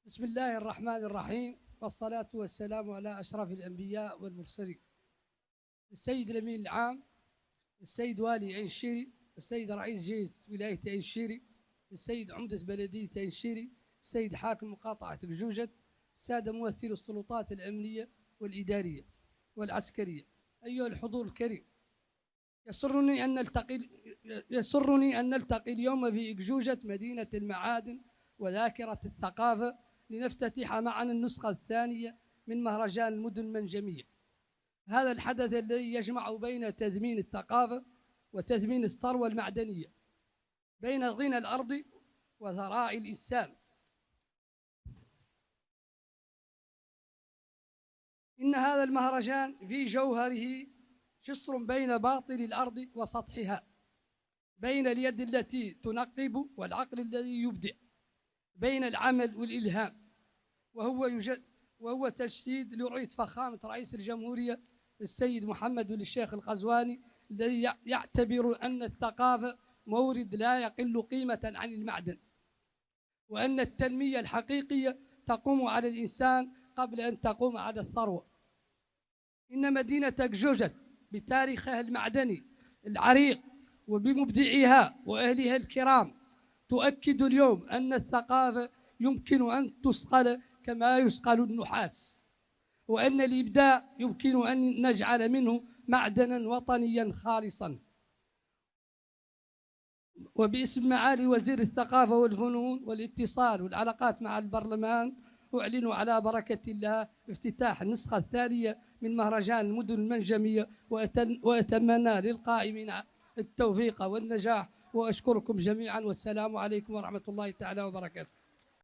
بسم الله الرحمن الرحيم، والصلاة والسلام على أشرف الأنبياء والمرسلين، السيد الأمين العام، السيد والي عين شيري، السيد رئيس جيش ولاية عين شيري، السيد عمدة بلدية عين شيري، السيد حاكم مقاطعة قجوجة، السادة ممثلي السلطات الأمنية والإدارية والعسكرية، أيها الحضور الكريم، يسرني أن نلتقي اليوم في قجوجة مدينة المعادن وذاكرة الثقافة لنفتتح معا النسخة الثانية من مهرجان المدن المنجمية. هذا الحدث الذي يجمع بين تثمين الثقافة وتثمين الثروة المعدنية، بين غنى الأرض وثراء الإنسان. إن هذا المهرجان في جوهره جسر بين باطن الأرض وسطحها، بين اليد التي تنقب والعقل الذي يبدع، بين العمل والإلهام، وهو تجسيد لرؤية فخامة رئيس الجمهورية السيد محمد بن الشيخ القزواني، الذي يعتبر أن الثقافة مورد لا يقل قيمة عن المعدن، وأن التنمية الحقيقية تقوم على الإنسان قبل أن تقوم على الثروة. إن مدينة قجوجة بتاريخها المعدني العريق وبمبدعيها وأهلها الكرام تؤكد اليوم أن الثقافة يمكن أن تسقل كما يسقل النحاس، وأن الإبداع يمكن أن نجعل منه معدنا وطنيا خالصا. وباسم معالي وزير الثقافة والفنون والاتصال والعلاقات مع البرلمان أعلن على بركة الله افتتاح النسخة الثانية من مهرجان المدن المنجمية، وأتمنى للقائمين التوفيق والنجاح، وأشكركم جميعا، والسلام عليكم ورحمة الله تعالى وبركاته.